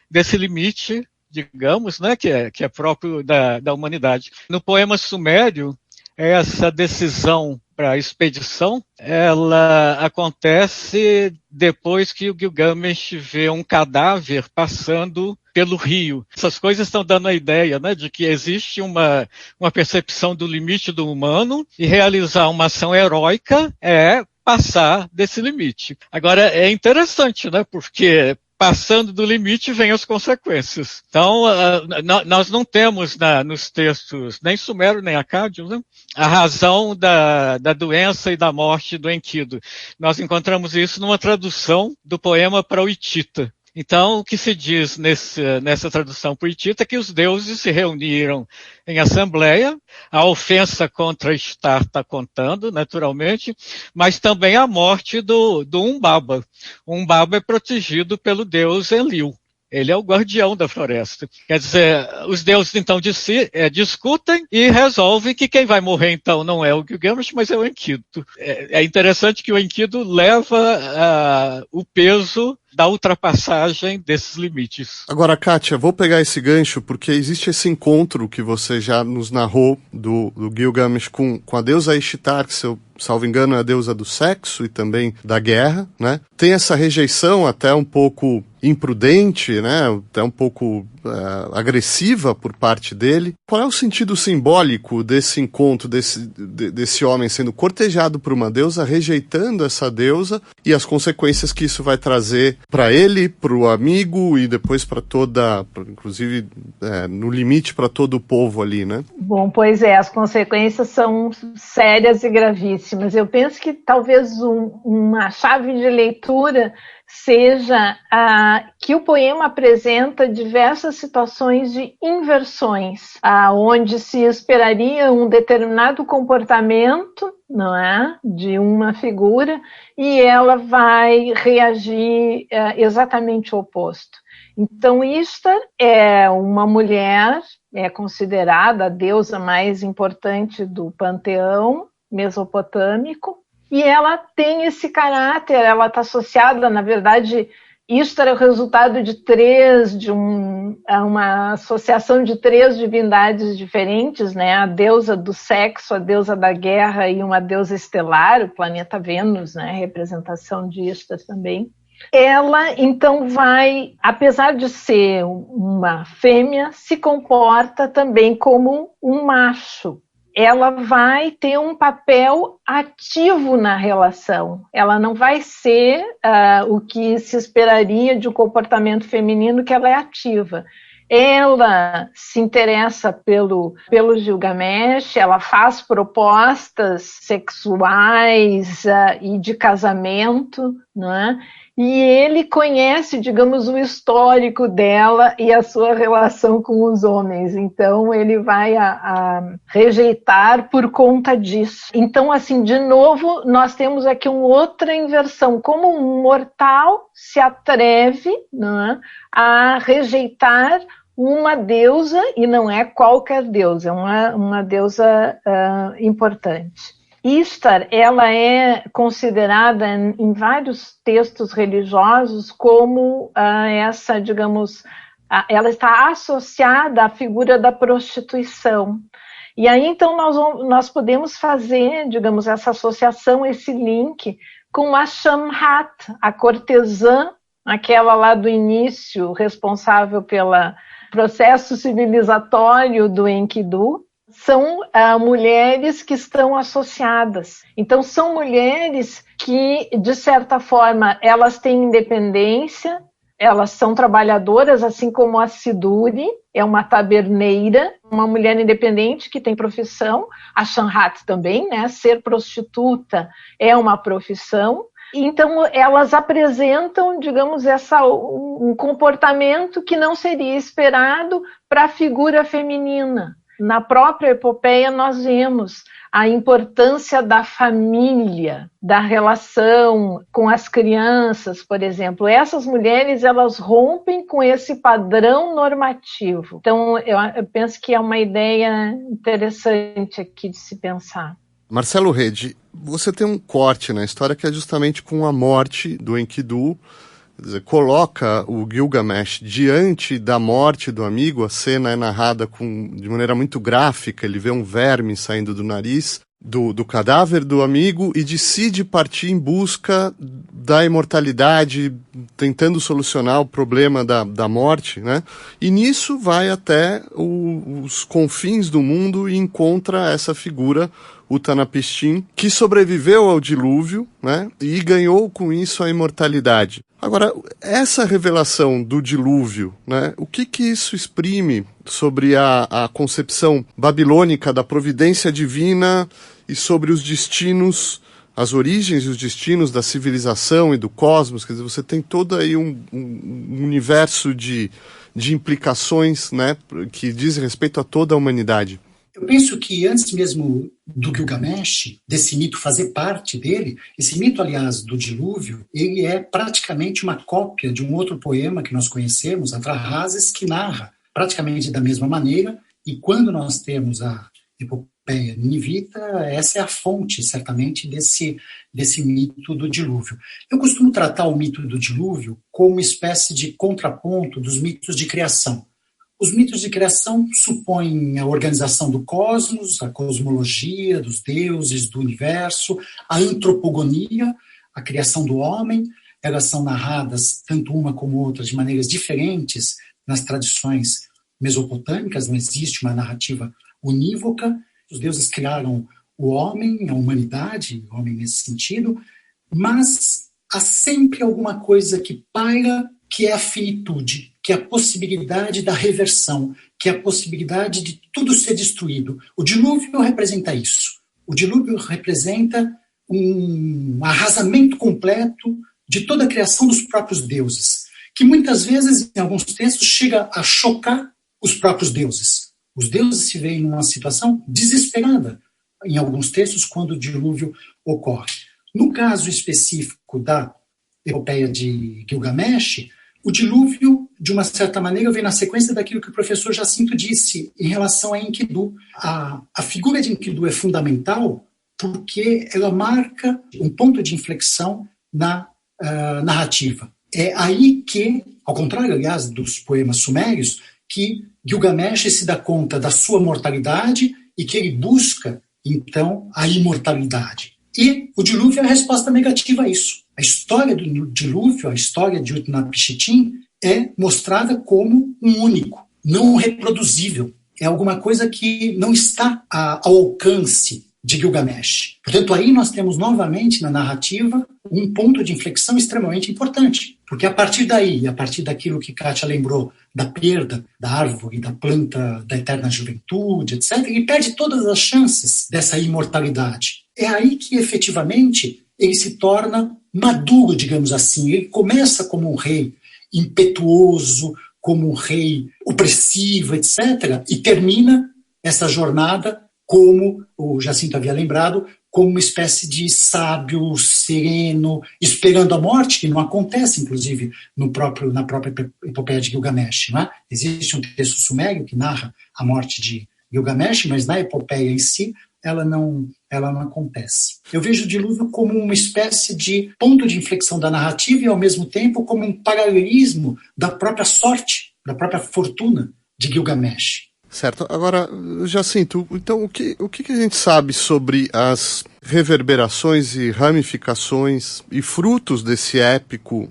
desse limite, digamos, né, que é próprio da humanidade. No poema sumério, essa decisão para a expedição, ela acontece depois que o Gilgamesh vê um cadáver passando pelo rio. Essas coisas estão dando a ideia, né, de que existe uma percepção do limite do humano e realizar uma ação heróica é passar desse limite. Agora, é interessante, né, porque passando do limite vem as consequências. Então, nós não temos nos textos, nem sumério nem acádio, né, a razão da doença e da morte do Enkidu. Nós encontramos isso numa tradução do poema para o hitita. Então, o que se diz nessa tradução para o hitita é que os deuses se reuniram em assembleia, a ofensa contra Ishtar está contando, naturalmente, mas também a morte do Umbaba. O Umbaba é protegido pelo deus Enlil. Ele é o guardião da floresta. Quer dizer, os deuses, então, discutem e resolvem que quem vai morrer, então, não é o Gilgamesh, mas é o Enkidu. É interessante que o Enkidu leva o peso da ultrapassagem desses limites. Agora, Kátia, vou pegar esse gancho, porque existe esse encontro que você já nos narrou do Gilgamesh com a deusa Ishtar, que, se eu salvo engano, é a deusa do sexo e também da guerra, né? Tem essa rejeição até um pouco imprudente, né? Até um pouco agressiva por parte dele. Qual é o sentido simbólico desse encontro, desse homem sendo cortejado por uma deusa, rejeitando essa deusa e as consequências que isso vai trazer para ele, para o amigo e depois inclusive no limite para todo o povo ali, né? Bom, pois as consequências são sérias e gravíssimas. Eu penso que talvez uma chave de leitura seja que o poema apresenta diversas situações de inversões, onde se esperaria um determinado comportamento, não é, de uma figura, e ela vai reagir exatamente o oposto. Então, Ishtar é uma mulher, é considerada a deusa mais importante do panteão mesopotâmico, e ela tem esse caráter, ela está associada, na verdade, Ishtar é o resultado de uma associação de 3 divindades diferentes, né? A deusa do sexo, a deusa da guerra e uma deusa estelar, o planeta Vênus, né? Representação de Ishtar também. Ela, então, vai, apesar de ser uma fêmea, se comporta também como um macho. Ela vai ter um papel ativo na relação. Ela não vai ser o que se esperaria de um comportamento feminino, que ela é ativa. Ela se interessa pelo Gilgamesh, ela faz propostas sexuais e de casamento, né? E ele conhece, digamos, o histórico dela e a sua relação com os homens. Então, ele vai rejeitar por conta disso. Então, assim, de novo, nós temos aqui uma outra inversão. Como um mortal se atreve, né, a rejeitar uma deusa, e não é qualquer deusa, é uma deusa importante. Ishtar, ela é considerada em vários textos religiosos como essa, digamos, ela está associada à figura da prostituição. E aí, então, nós podemos fazer, digamos, essa associação, esse link com a Shamhat, a cortesã, aquela lá do início, responsável pelo processo civilizatório do Enkidu. são mulheres que estão associadas. Então, são mulheres que, de certa forma, elas têm independência, elas são trabalhadoras, assim como a Siduri, é uma taberneira, uma mulher independente que tem profissão, a Shanhat também, né? Ser prostituta é uma profissão. Então, elas apresentam, digamos, um comportamento que não seria esperado para a figura feminina. Na própria epopeia, nós vemos a importância da família, da relação com as crianças, por exemplo. Essas mulheres, elas rompem com esse padrão normativo. Então, eu penso que é uma ideia interessante aqui de se pensar. Marcelo Rede, você tem um corte na história que é justamente com a morte do Enkidu. Quer dizer, coloca o Gilgamesh diante da morte do amigo. A cena é narrada de maneira muito gráfica. Ele vê um verme saindo do nariz do cadáver do amigo e decide partir em busca da imortalidade, tentando solucionar o problema da morte, né? E nisso vai até os confins do mundo e encontra essa figura, Utnapishtim, que sobreviveu ao dilúvio, né? E ganhou com isso a imortalidade. Agora, essa revelação do dilúvio, né, o que isso exprime sobre a concepção babilônica da providência divina e sobre os destinos, as origens e os destinos da civilização e do cosmos? Quer dizer, você tem todo aí um universo de implicações, né, que diz respeito a toda a humanidade. Eu penso que antes mesmo do Gilgamesh, desse mito fazer parte dele, esse mito, aliás, do dilúvio, ele é praticamente uma cópia de um outro poema que nós conhecemos, Atrahasis, que narra praticamente da mesma maneira, e quando nós temos a epopeia ninivita, essa é a fonte, certamente, desse mito do dilúvio. Eu costumo tratar o mito do dilúvio como uma espécie de contraponto dos mitos de criação. Os mitos de criação supõem a organização do cosmos, a cosmologia dos deuses, do universo, a antropogonia, a criação do homem. Elas são narradas, tanto uma como outra, de maneiras diferentes nas tradições mesopotâmicas. Não existe uma narrativa unívoca. Os deuses criaram o homem, a humanidade, o homem nesse sentido, mas há sempre alguma coisa que paira, que é a finitude, que é a possibilidade da reversão, que é a possibilidade de tudo ser destruído. O dilúvio representa isso. O dilúvio representa um arrasamento completo de toda a criação dos próprios deuses, que muitas vezes, em alguns textos, chega a chocar os próprios deuses. Os deuses se veem numa situação desesperada, em alguns textos, quando o dilúvio ocorre. No caso específico da epopeia de Gilgamesh, o dilúvio, de uma certa maneira, vem na sequência daquilo que o professor Jacinto disse em relação a Enkidu. A figura de Enkidu é fundamental porque ela marca um ponto de inflexão na narrativa. É aí que, ao contrário, aliás, dos poemas sumérios, que Gilgamesh se dá conta da sua mortalidade e que ele busca, então, a imortalidade. E o dilúvio é a resposta negativa a isso. A história do dilúvio, a história de Utnapishtim, é mostrada como um único, não reproduzível. É alguma coisa que não está ao alcance de Gilgamesh. Portanto, aí nós temos novamente na narrativa um ponto de inflexão extremamente importante. Porque a partir daí, a partir daquilo que Kátia lembrou, da perda da árvore, da planta da eterna juventude, etc., ele perde todas as chances dessa imortalidade. É aí que, efetivamente, ele se torna maduro, digamos assim. Ele começa como um rei impetuoso, como um rei opressivo, etc., e termina essa jornada, como o Jacinto havia lembrado, como uma espécie de sábio, sereno, esperando a morte, que não acontece, inclusive, na própria epopeia de Gilgamesh. Não é? Existe um texto sumério que narra a morte de Gilgamesh, mas na epopeia em si, ela não acontece. Eu vejo o dilúvio como uma espécie de ponto de inflexão da narrativa e, ao mesmo tempo, como um paralelismo da própria sorte, da própria fortuna de Gilgamesh. Certo. Agora, Jacinto, então o que a gente sabe sobre as reverberações e ramificações e frutos desse épico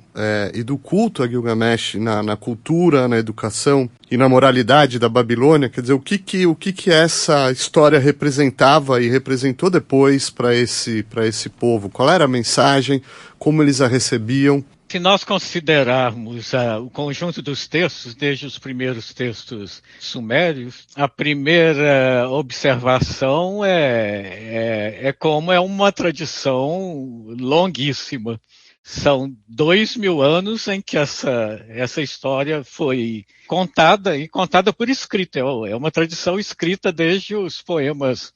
e do culto a Gilgamesh na cultura, na educação e na moralidade da Babilônia? Quer dizer, o que essa história representava e representou depois para esse povo? Qual era a mensagem? Como eles a recebiam? Se nós considerarmos o conjunto dos textos, desde os primeiros textos sumérios, a primeira observação é como é uma tradição longuíssima. São 2000 anos em que essa história foi contada, e contada por escrita. É uma tradição escrita desde os poemas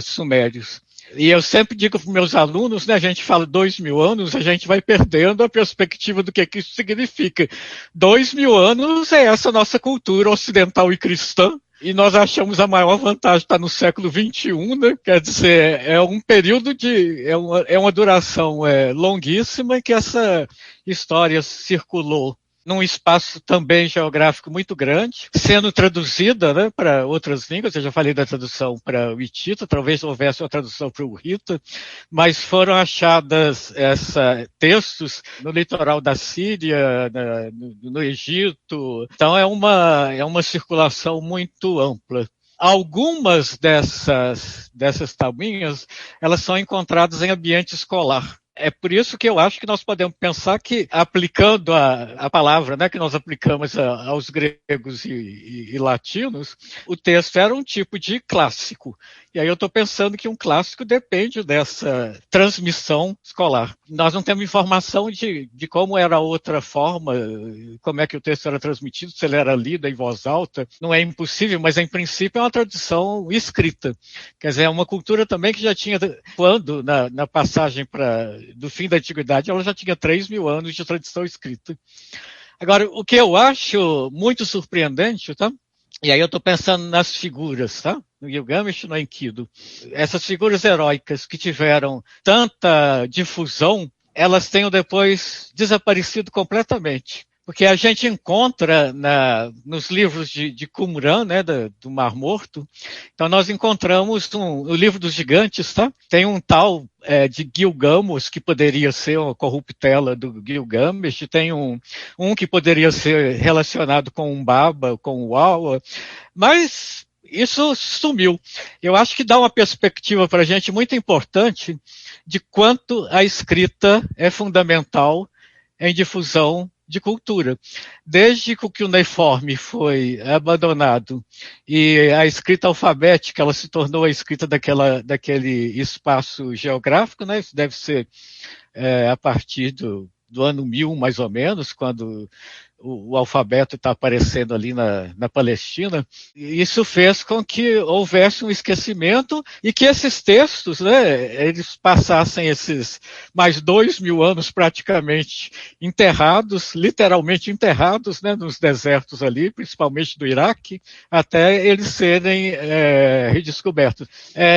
sumérios. E eu sempre digo para os meus alunos, né, a gente fala 2000 anos, a gente vai perdendo a perspectiva do que isso significa. 2000 anos é essa nossa cultura ocidental e cristã, e nós achamos a maior vantagem estar no século XXI, né? Quer dizer, é um período é uma duração longuíssima, que essa história circulou num espaço também geográfico muito grande, sendo traduzida, né, para outras línguas. Eu já falei da tradução para o hitita, talvez houvesse uma tradução para o urrita, mas foram achadas textos no litoral da Síria, no Egito. Então é uma circulação muito ampla. Algumas dessas tabuinhas, elas são encontradas em ambiente escolar. É por isso que eu acho que nós podemos pensar que, aplicando a palavra, né, que nós aplicamos aos gregos e latinos, o texto era um tipo de clássico. E aí eu estou pensando que um clássico depende dessa transmissão escolar. Nós não temos informação de como era a outra forma, como é que o texto era transmitido, se ele era lido em voz alta. Não é impossível, mas em princípio é uma tradição escrita. Quer dizer, é uma cultura também que já tinha, quando na passagem do fim da antiguidade, ela já tinha 3.000 anos de tradição escrita. Agora, o que eu acho muito surpreendente, tá? E aí eu estou pensando nas figuras, tá? No Gilgamesh e no Enkidu. Essas figuras heróicas que tiveram tanta difusão, elas tenham depois desaparecido completamente. Porque a gente encontra nos livros de Qumran, né, do Mar Morto. Então nós encontramos o livro dos gigantes, tá? Tem um tal de Gilgamos, que poderia ser uma corruptela do Gilgamesh. Tem um que poderia ser relacionado com um Baba, com o Wawa. Mas isso sumiu. Eu acho que dá uma perspectiva para a gente muito importante de quanto a escrita é fundamental em difusão de cultura. Desde que o cuneiforme foi abandonado e a escrita alfabética ela se tornou a escrita daquele espaço geográfico, né? Isso deve ser a partir do ano 1000, mais ou menos, quando o alfabeto está aparecendo ali na Palestina. E isso fez com que houvesse um esquecimento e que esses textos, né, eles passassem esses mais 2.000 anos praticamente enterrados, literalmente enterrados, né, nos desertos ali, principalmente do Iraque, até eles serem redescobertos.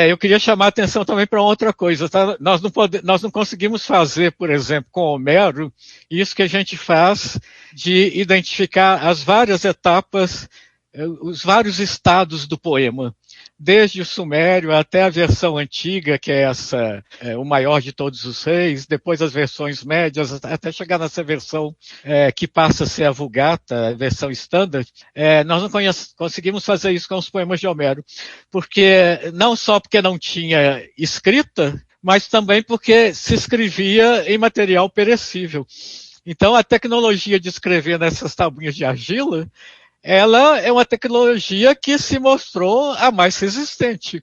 Eu queria chamar a atenção também para outra coisa, tá? Nós não conseguimos fazer, por exemplo, com Homero, isso que a gente faz de identificar as várias etapas, os vários estados do poema, desde o sumério até a versão antiga, que é o maior de todos os reis, depois as versões médias, até chegar nessa versão que passa a ser a Vulgata, a versão standard. Nós não conseguimos fazer isso com os poemas de Homero, não só porque não tinha escrita, mas também porque se escrevia em material perecível. Então, a tecnologia de escrever nessas tabuinhas de argila, ela é uma tecnologia que se mostrou a mais resistente.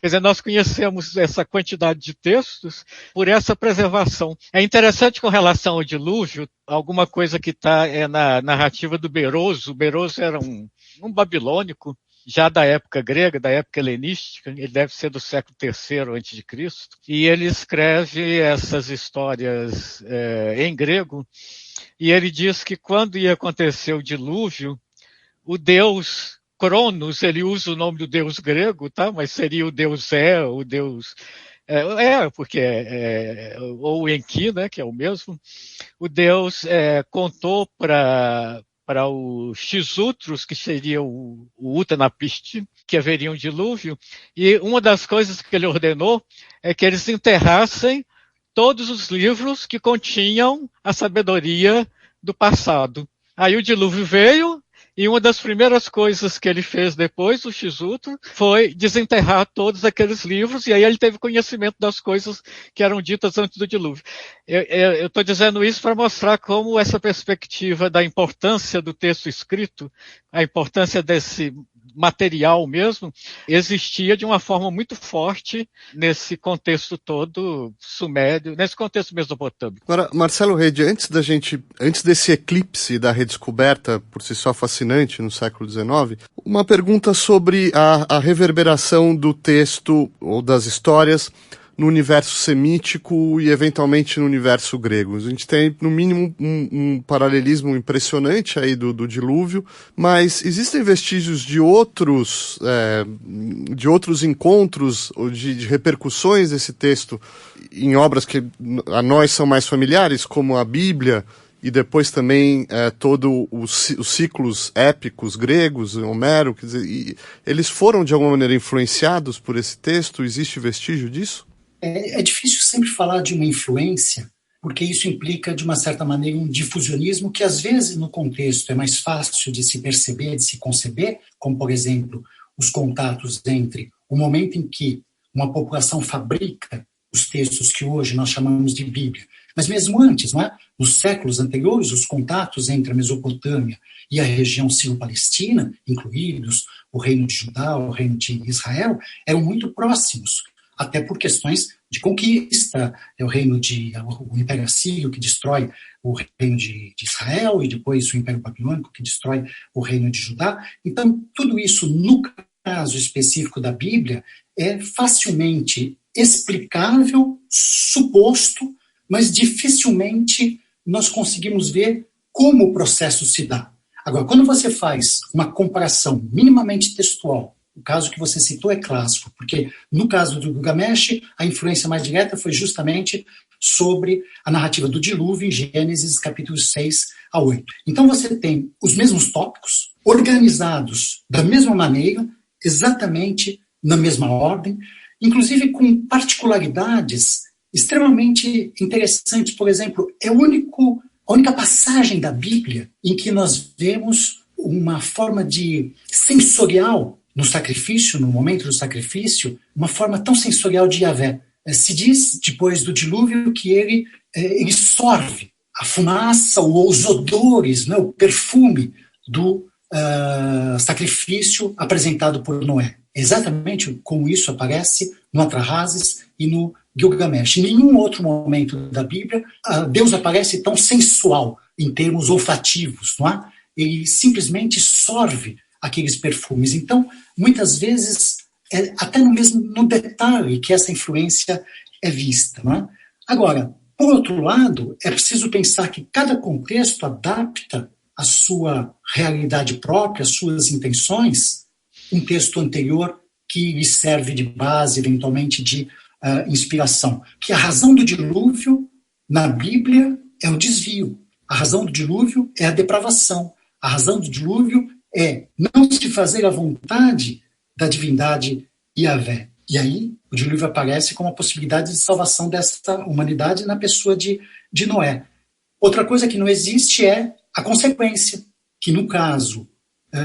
Quer dizer, nós conhecemos essa quantidade de textos por essa preservação. É interessante com relação ao dilúvio, alguma coisa que está na narrativa do Beroso. O Beroso era um babilônico, já da época grega, da época helenística, ele deve ser do século III a.C., e ele escreve essas histórias em grego, e ele diz que quando ia acontecer o dilúvio, o deus Cronos, ele usa o nome do deus grego, tá? Mas seria o deus o deus... porque ou o Enki, né, que é o mesmo, o deus contou para para os Xutros, que seria o Utanapishtim, que haveria um dilúvio, e uma das coisas que ele ordenou é que eles enterrassem todos os livros que continham a sabedoria do passado. Aí o dilúvio veio, e uma das primeiras coisas que ele fez depois, o Xutro, foi desenterrar todos aqueles livros, e aí ele teve conhecimento das coisas que eram ditas antes do dilúvio. Eu estou dizendo isso para mostrar como essa perspectiva da importância do texto escrito, a importância desse material mesmo, existia de uma forma muito forte nesse contexto todo sumério, nesse contexto mesopotâmico. Agora, Marcelo Rede, antes desse eclipse da redescoberta, por si só fascinante, no século XIX, uma pergunta sobre a reverberação do texto ou das histórias no universo semítico e, eventualmente, no universo grego. A gente tem, no mínimo, um paralelismo impressionante aí do dilúvio, mas existem vestígios de outros encontros ou de repercussões desse texto em obras que a nós são mais familiares, como a Bíblia, e depois também todos os ciclos épicos gregos, Homero, quer dizer, eles foram, de alguma maneira, influenciados por esse texto? Existe vestígio disso? É difícil sempre falar de uma influência, porque isso implica, de uma certa maneira, um difusionismo que, às vezes, no contexto é mais fácil de se perceber, de se conceber, como, por exemplo, os contatos entre o momento em que uma população fabrica os textos que hoje nós chamamos de Bíblia, mas mesmo antes, não é? Nos séculos anteriores, os contatos entre a Mesopotâmia e a região sírio-palestina, incluídos o reino de Judá, o reino de Israel, eram muito próximos, até por questões de conquista. É o Império Assírio que destrói o reino de Israel, e depois o Império Babilônico que destrói o reino de Judá. Então, tudo isso, no caso específico da Bíblia, é facilmente explicável, suposto, mas dificilmente nós conseguimos ver como o processo se dá. Agora, quando você faz uma comparação minimamente textual, o caso que você citou é clássico, porque no caso do Gilgamesh, a influência mais direta foi justamente sobre a narrativa do dilúvio em Gênesis capítulos 6 a 8. Então você tem os mesmos tópicos, organizados da mesma maneira, exatamente na mesma ordem, inclusive com particularidades extremamente interessantes. Por exemplo, é a única passagem da Bíblia em que nós vemos uma forma de sensorial no sacrifício, no momento do sacrifício, uma forma tão sensorial de Yahvé. Se diz, depois do dilúvio, que ele sorve a fumaça ou os odores, né, o perfume do sacrifício apresentado por Noé. Exatamente como isso aparece no Atrahasis e no Gilgamesh. Em nenhum outro momento da Bíblia Deus aparece tão sensual em termos olfativos, não é? Ele simplesmente sorve aqueles perfumes. Então, muitas vezes, até no detalhe que essa influência é vista. Não é? Agora, por outro lado, é preciso pensar que cada contexto adapta a sua realidade própria, as suas intenções, um texto anterior que lhe serve de base, eventualmente, de inspiração. Que a razão do dilúvio, na Bíblia, é o desvio. A razão do dilúvio é a depravação. A razão do dilúvio é não se fazer a vontade da divindade Yahvé. E aí o dilúvio aparece como a possibilidade de salvação desta humanidade na pessoa de Noé. Outra coisa que não existe é a consequência, que no caso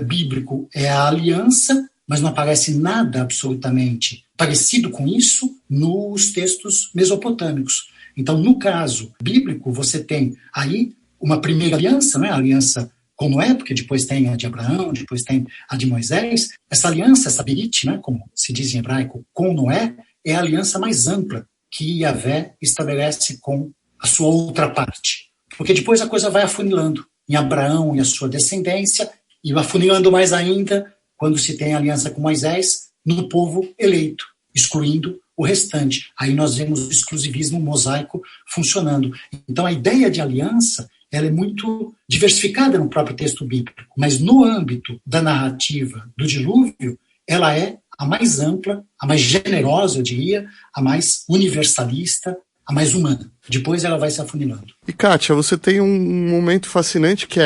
bíblico é a aliança, mas não aparece nada absolutamente parecido com isso nos textos mesopotâmicos. Então, no caso bíblico, você tem aí uma primeira aliança, não é? A aliança com Noé, porque depois tem a de Abraão, depois tem a de Moisés. Essa aliança, essa berit, né, como se diz em hebraico, com Noé, é a aliança mais ampla que Yahvé estabelece com a sua outra parte. Porque depois a coisa vai afunilando em Abraão e a sua descendência, e afunilando mais ainda quando se tem a aliança com Moisés, no povo eleito, excluindo o restante. Aí nós vemos o exclusivismo mosaico funcionando. Então a ideia de aliança, ela é muito diversificada no próprio texto bíblico, mas no âmbito da narrativa do dilúvio, ela é a mais ampla, a mais generosa, eu diria, a mais universalista, a mais humana. Depois ela vai se afunilando. E Kátia, você tem um momento fascinante que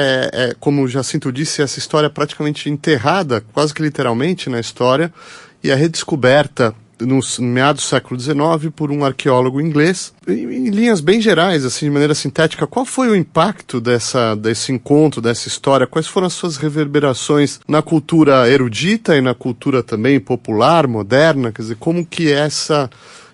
como o Jacinto disse, essa história praticamente enterrada, quase que literalmente na história, e a redescoberta no meados do século XIX por um arqueólogo inglês. Em linhas bem gerais, assim, de maneira sintética, qual foi o impacto desse encontro, dessa história? Quais foram as suas reverberações na cultura erudita e na cultura também popular, moderna? Quer dizer, como que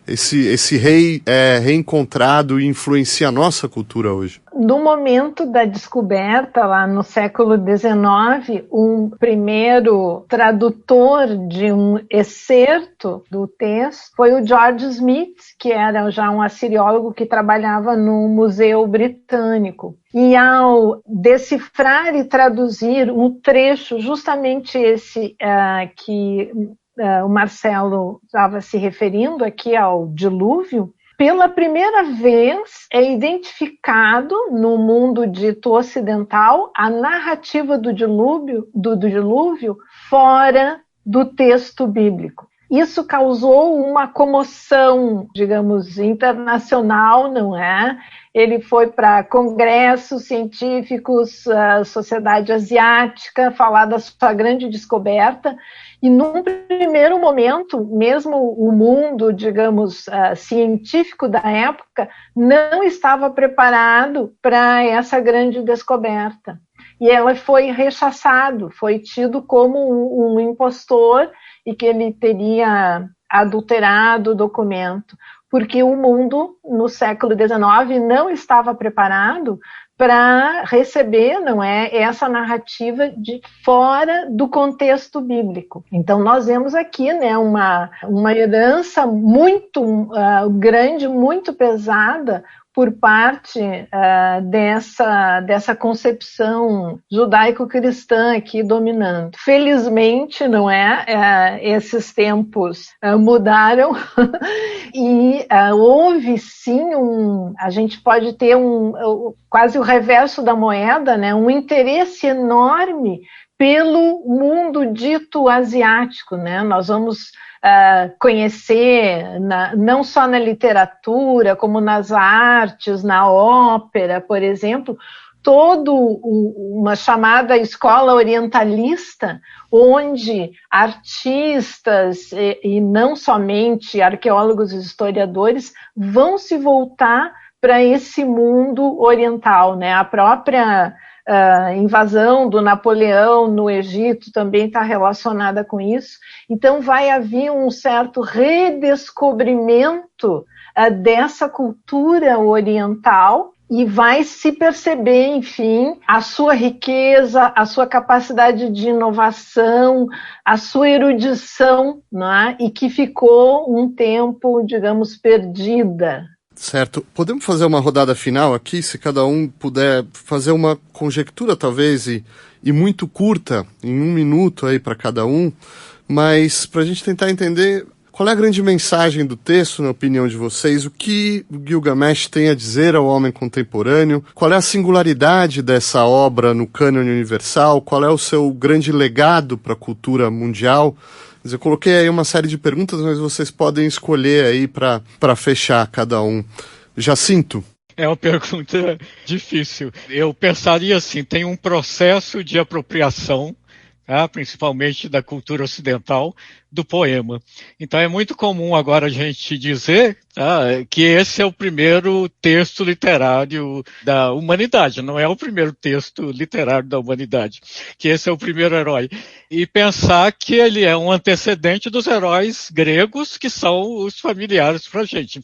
esse rei é reencontrado e influencia a nossa cultura hoje? No momento da descoberta, lá no século XIX, um primeiro tradutor de um excerto do texto foi o George Smith, que era já um assiriólogo que trabalhava no Museu Britânico. E ao decifrar e traduzir um trecho, justamente esse que o Marcelo estava se referindo aqui ao dilúvio, pela primeira vez é identificado no mundo dito ocidental a narrativa do dilúvio fora do texto bíblico. Isso causou uma comoção, digamos, internacional, não é? Ele foi para congressos científicos, a sociedade asiática, falar da sua grande descoberta. E num primeiro momento, mesmo o mundo, digamos, científico da época, não estava preparado para essa grande descoberta. E ela foi rechaçado, foi tido como um impostor e que ele teria adulterado o documento, porque o mundo, no século XIX, não estava preparado para receber, não é, essa narrativa de fora do contexto bíblico. Então, nós vemos aqui, né, uma herança muito grande, muito pesada, por parte dessa concepção judaico-cristã aqui dominando. Felizmente, não é? Esses tempos mudaram e houve sim a gente pode ter quase o reverso da moeda, né? Um interesse enorme pelo mundo dito asiático, né? Nós vamos conhecer, não só na literatura, como nas artes, na ópera, por exemplo, uma chamada escola orientalista, onde artistas e não somente arqueólogos e historiadores vão se voltar para esse mundo oriental, né? A própria invasão do Napoleão no Egito também está relacionada com isso. Então vai haver um certo redescobrimento dessa cultura oriental e vai se perceber, enfim, a sua riqueza, a sua capacidade de inovação, a sua erudição, né? E que ficou um tempo, digamos, perdida. Certo. Podemos fazer uma rodada final aqui, se cada um puder fazer uma conjectura, talvez, e muito curta, em 1 minuto aí para cada um, mas para a gente tentar entender qual é a grande mensagem do texto, na opinião de vocês, o que Gilgamesh tem a dizer ao homem contemporâneo, qual é a singularidade dessa obra no cânone universal, qual é o seu grande legado para a cultura mundial. Eu coloquei aí uma série de perguntas, mas vocês podem escolher aí para fechar cada um. Jacinto? É uma pergunta difícil. Eu pensaria assim, tem um processo de apropriação, principalmente da cultura ocidental, do poema. Então é muito comum agora a gente dizer que esse é o primeiro texto literário da humanidade, não é o primeiro texto literário da humanidade, que esse é o primeiro herói. E pensar que ele é um antecedente dos heróis gregos, que são os familiares para a gente.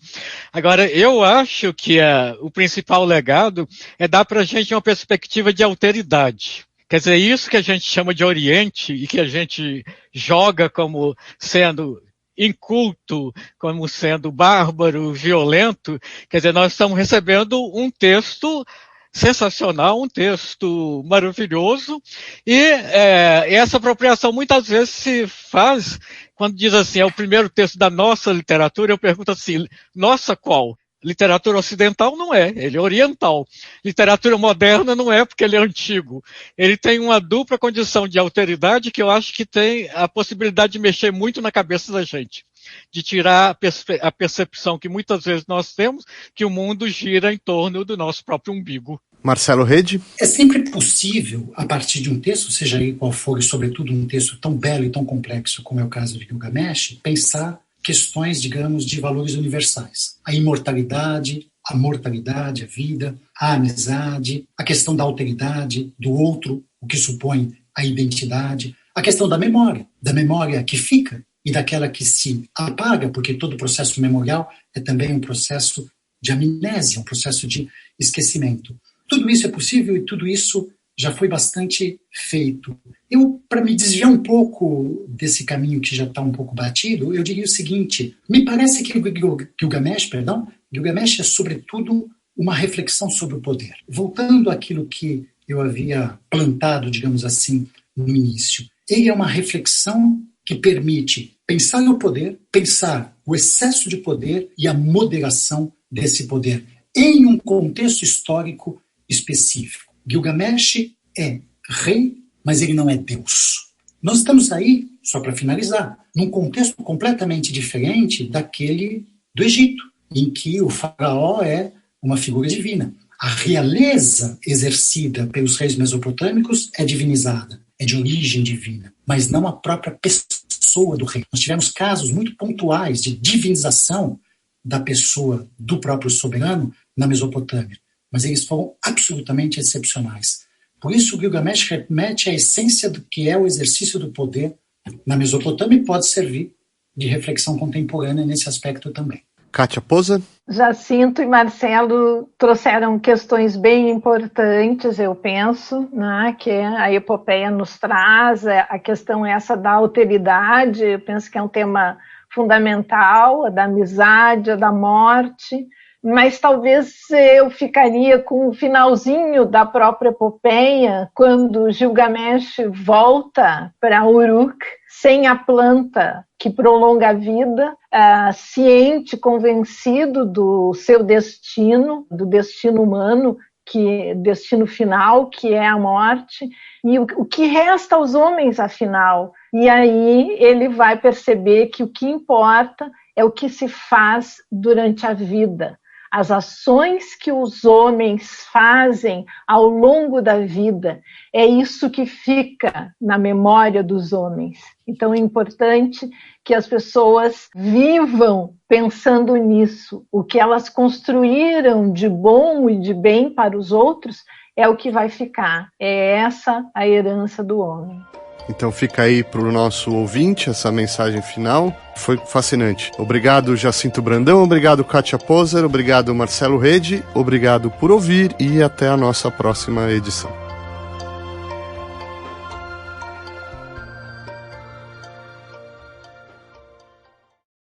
Agora, eu acho que o principal legado é dar para a gente uma perspectiva de alteridade. Quer dizer, isso que a gente chama de Oriente e que a gente joga como sendo inculto, como sendo bárbaro, violento, quer dizer, nós estamos recebendo um texto sensacional, um texto maravilhoso, e essa apropriação muitas vezes se faz quando diz assim, é o primeiro texto da nossa literatura, eu pergunto assim, nossa qual? Literatura ocidental não é, ele é oriental. Literatura moderna não é, porque ele é antigo. Ele tem uma dupla condição de alteridade que eu acho que tem a possibilidade de mexer muito na cabeça da gente. de tirar a percepção que muitas vezes nós temos que o mundo gira em torno do nosso próprio umbigo. Marcelo Rede? É sempre possível, a partir de um texto, seja ele qual for, e sobretudo um texto tão belo e tão complexo como é o caso de Gilgamesh, pensar questões, digamos, de valores universais. A imortalidade, a mortalidade, a vida, a amizade, a questão da alteridade, do outro, o que supõe a identidade, a questão da memória que fica e daquela que se apaga, porque todo processo memorial é também um processo de amnésia, um processo de esquecimento. Tudo isso é possível e tudo isso já foi bastante feito. Eu, para me desviar um pouco desse caminho que já está um pouco batido, eu diria o seguinte: me parece que Gilgamesh é sobretudo uma reflexão sobre o poder. Voltando àquilo que eu havia plantado, digamos assim, no início. Ele é uma reflexão que permite pensar no poder, pensar o excesso de poder e a moderação desse poder em um contexto histórico específico. Gilgamesh é rei, mas ele não é Deus. Nós estamos aí, só para finalizar, num contexto completamente diferente daquele do Egito, em que o faraó é uma figura divina. A realeza exercida pelos reis mesopotâmicos é divinizada, é de origem divina, mas não a própria pessoa do rei. Nós tivemos casos muito pontuais de divinização da pessoa do próprio soberano na Mesopotâmia, mas eles foram absolutamente excepcionais. Por isso, o Gilgamesh remete à essência do que é o exercício do poder na Mesopotâmia e pode servir de reflexão contemporânea nesse aspecto também. Kátia Poza? Jacinto e Marcelo trouxeram questões bem importantes, eu penso, né, que a epopeia nos traz, a questão essa da alteridade, eu penso que é um tema fundamental, a da amizade, a da morte, mas talvez eu ficaria com o finalzinho da própria epopeia, quando Gilgamesh volta para Uruk, sem a planta que prolonga a vida, ciente, convencido do seu destino, do destino humano, destino final, que é a morte, e o que resta aos homens, afinal. E aí ele vai perceber que o que importa é o que se faz durante a vida. As ações que os homens fazem ao longo da vida, é isso que fica na memória dos homens. Então é importante que as pessoas vivam pensando nisso. O que elas construíram de bom e de bem para os outros é o que vai ficar. É essa a herança do homem. Então fica aí para o nosso ouvinte essa mensagem final. Foi fascinante. Obrigado, Jacinto Brandão. Obrigado, Kátia Poser. Obrigado, Marcelo Rede. Obrigado por ouvir e até a nossa próxima edição.